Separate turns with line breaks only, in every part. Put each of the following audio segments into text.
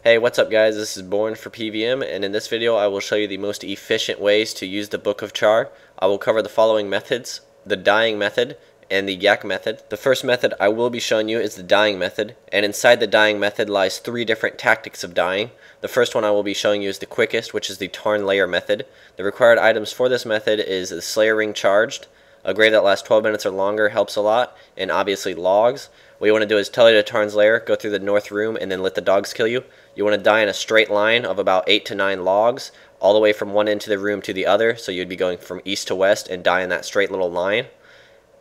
Hey, what's up guys, this is BornForPvM, and in this video I will show you the most efficient ways to use the Book of Char. I will cover the following methods: the dyeing method and the yak method. The first method I will be showing you is the dyeing method, and inside the dyeing method lies 3 different tactics of dyeing. The first one I will be showing you is the quickest, which is the Tarn Layer method. The required items for this method is the Slayer Ring Charged, a grave that lasts 12 minutes or longer helps a lot, and obviously logs. What you want to do is tele to Tarn's Lair, go through the north room, and then let the dogs kill you. You want to die in a straight line of about 8 to 9 logs, all the way from one end to the room to the other, so you'd be going from east to west and die in that straight little line.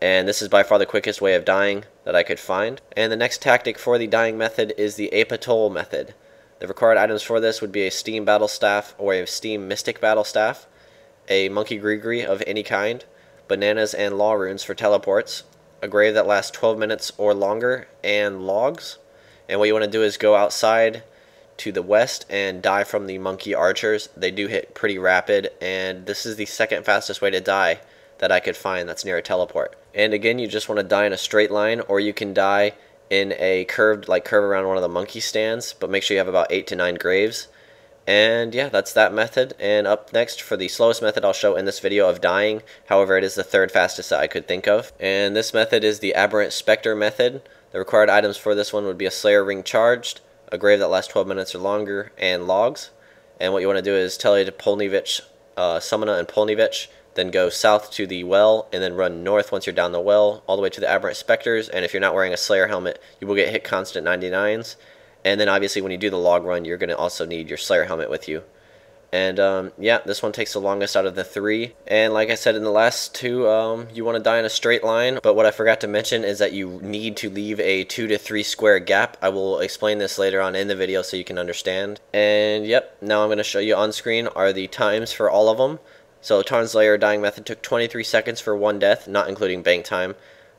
And this is by far the quickest way of dying that I could find. And the next tactic for the dying method is the Apatol method. The required items for this would be a Steam Battle Staff or a Steam Mystic Battle Staff, a Monkey Grigri of any kind, bananas and law runes for teleports, a grave that lasts 12 minutes or longer, and logs. And what you want to do is go outside to the west and die from the monkey archers. They do hit pretty rapid, and this is the second fastest way to die that I could find that's near a teleport. And again, you just want to die in a straight line, or you can die in a curve around one of the monkey stands, but make sure you have about 8 to 9 graves. And yeah, that's that method. And up next, for the slowest method I'll show in this video of dying, however it is the third fastest that I could think of, and this method is the Aberrant Spectre method. The required items for this one would be a Slayer Ring Charged, a grave that lasts 12 minutes or longer, and logs. And what you want to do is tele to Polnivich, Summona and Polnivich, then go south to the well, and then run north once you're down the well, all the way to the Aberrant Spectres. And if you're not wearing a Slayer helmet, you will get hit constant 99s. And then obviously when you do the log run, you're going to also need your Slayer helmet with you. And yeah, this one takes the longest out of the 3. And like I said in the last 2, you want to die in a straight line. But what I forgot to mention is that you need to leave a 2 to 3 square gap. I will explain this later on in the video so you can understand. And yep, now I'm going to show you on screen are the times for all of them. So Tarn's Lair dying method took 23 seconds for 1 death, not including bank time.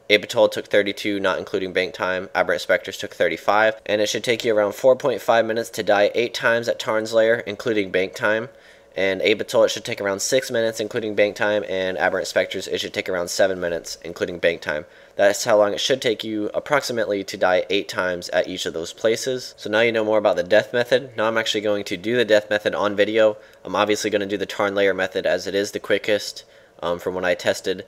Apatol took 32, not including bank time. Aberrant Spectres took 35. And it should take you around 4.5 minutes to die 8 times at Tarn's Lair, including bank time. And Apatol, it should take around 6 minutes, including bank time. And Aberrant Spectres, it should take around 7 minutes, including bank time. That's how long it should take you approximately to die 8 times at each of those places. So now you know more about the death method. Now I'm actually going to do the death method on video. I'm obviously going to do the Tarn Layer method as it is the quickest from when I tested.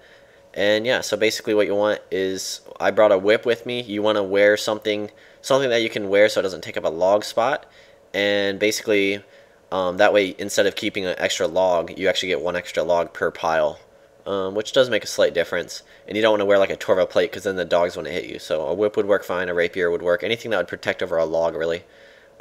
And yeah, so basically what you want is, I brought a whip with me. You want to wear something that you can wear so it doesn't take up a log spot. And basically, that way, instead of keeping an extra log, you actually get 1 extra log per pile, which does make a slight difference. And you don't want to wear like a Torva plate, because then the dogs want to hit you. So a whip would work fine, a rapier would work, anything that would protect over a log, really.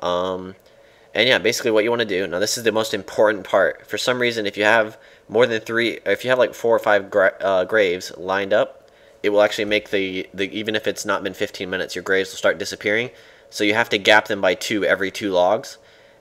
And yeah, basically what you want to do, now this is the most important part. For some reason, if you have more than 3, if you have like 4 or 5 graves lined up, it will actually make the even if it's not been 15 minutes, your graves will start disappearing. So you have to gap them by 2 every 2 logs.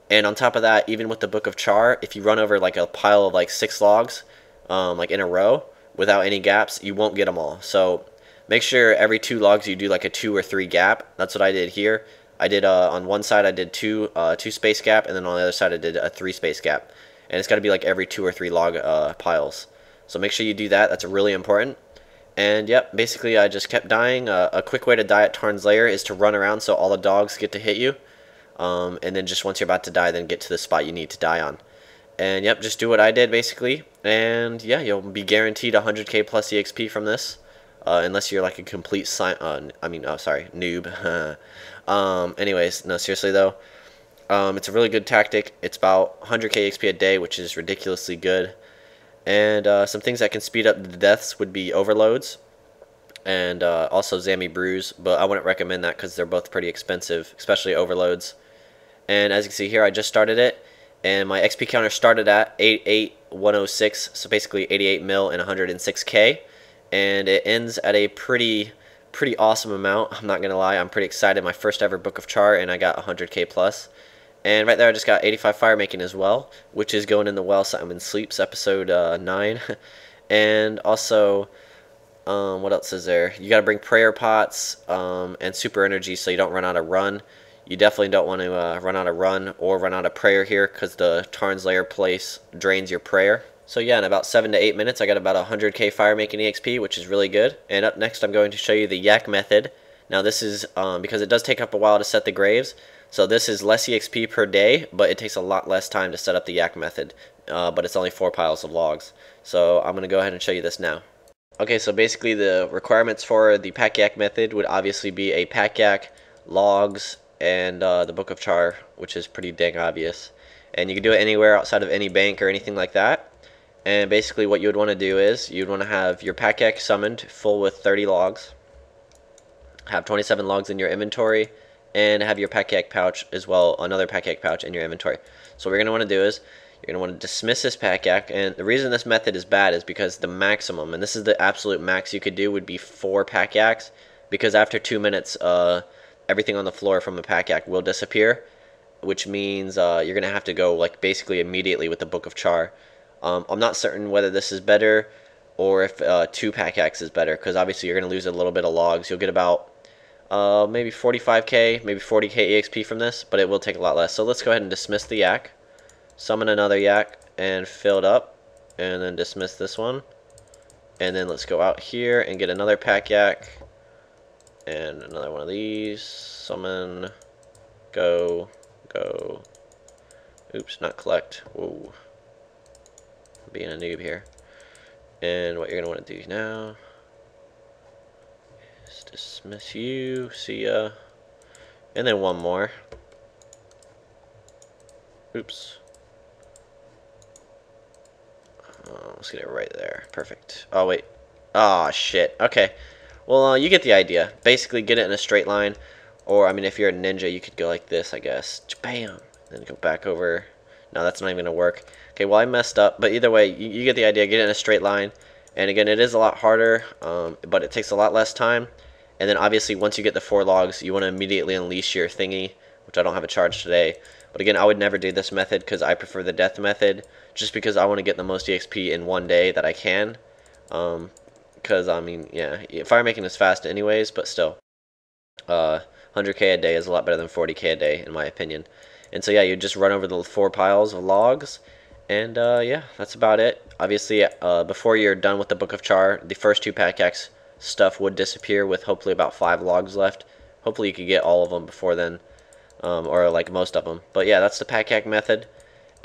And on top of that, even with the Book of Char, if you run over like a pile of like 6 logs, like in a row, without any gaps, you won't get them all. So make sure every 2 logs you do like a 2 or 3 gap. That's what I did here. I did on one side I did 2 space gap, and then on the other side I did a 3 space gap. And it's got to be like every 2 or 3 log piles. So make sure you do that. That's really important. And yep, basically I just kept dying. A quick way to die at Tarn's Lair is to run around so all the dogs get to hit you. And then just once you're about to die, then get to the spot you need to die on. And yep, just do what I did basically. And yeah, you'll be guaranteed 100k plus EXP from this. Unless you're like a complete noob. Anyways, no, seriously though. It's a really good tactic. It's about 100k XP a day, which is ridiculously good. And some things that can speed up the deaths would be overloads, and also Zammy Brews, but I wouldn't recommend that because they're both pretty expensive, especially overloads. And as you can see here, I just started it, and my XP counter started at 88106, so basically 88 mil and 106k, and it ends at a pretty awesome amount. I'm not gonna lie, I'm pretty excited. My first ever Book of Char, and I got 100k plus. And right there I just got 85 Firemaking as well, which is going in the well Simon Sleeps episode 9. And also, what else is there? You gotta bring prayer pots and super energy so you don't run out of run. You definitely don't want to run out of run or run out of prayer here, because the Tarn's Lair place drains your prayer. So yeah, in about 7 to 8 minutes I got about 100k Firemaking EXP, which is really good. And up next I'm going to show you the yak method. Now this is because it does take up a while to set the graves, So this is less EXP per day, but it takes a lot less time to set up the yak method. But it's only 4 piles of logs. So I'm going to go ahead and show you this now. Okay, so basically the requirements for the Pack Yak method would obviously be a Pack Yak, logs, and the Book of Char, which is pretty dang obvious. And you can do it anywhere outside of any bank or anything like that. And basically what you would want to do is you'd want to have your Pack Yak summoned full with 30 logs, have 27 logs in your inventory, and have your Pack Yak pouch as well, another Pack Yak pouch in your inventory. So what you're going to want to do is you're going to want to dismiss this Pack Yak, and the reason this method is bad is because the maximum, and this is the absolute max you could do, would be 4 Pack Yaks, because after 2 minutes everything on the floor from a Pack Yak will disappear, which means you're going to have to go like basically immediately with the Book of Char. I'm not certain whether this is better or if 2 Pack Yaks is better, because obviously you're going to lose a little bit of logs. You'll get about maybe 45k, maybe 40k EXP from this, but it will take a lot less. So let's go ahead and dismiss the yak, summon another yak, and fill it up, and then dismiss this one. And then let's go out here and get another Pack Yak, and another one of these, summon, go, oops, not collect, whoa, I'm being a noob here. And what you're going to want to do now is dismiss you, see ya, and then one more, oops. Let's get it right there. Perfect. Oh, wait. Oh, shit. Okay. Well, you get the idea. Basically, get it in a straight line. Or, I mean, if you're a ninja, you could go like this, I guess. Bam! Then go back over. No, that's not even going to work. Okay, well, I messed up. But either way, you get the idea. Get it in a straight line. And again, it is a lot harder, but it takes a lot less time. And then, obviously, once you get the 4 logs, you want to immediately unleash your thingy, which I don't have a charge today. But again, I would never do this method because I prefer the death method, just because I want to get the most EXP in one day that I can. Because, I mean, yeah, firemaking is fast anyways, but still. 100k a day is a lot better than 40k a day, in my opinion. And so, yeah, you just run over the 4 piles of logs, and, yeah, that's about it. Obviously, before you're done with the Book of Char, the first 2 Pack Yaks stuff would disappear with hopefully about 5 logs left. Hopefully you could get all of them before then. Or like most of them. But yeah, that's the Pack Yak method.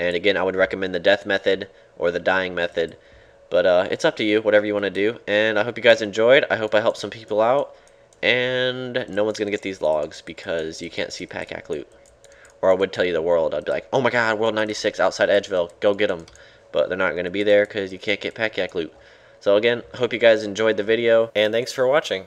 And again, I would recommend the death method or the dying method. But it's up to you, whatever you want to do. And I hope you guys enjoyed. I hope I helped some people out. And no one's going to get these logs because you can't see Pack Yak loot. Or I would tell you the world. I'd be like, oh my god, World 96 outside Edgeville. Go get them. But they're not going to be there because you can't get Pack Yak loot. So again, hope you guys enjoyed the video. And thanks for watching.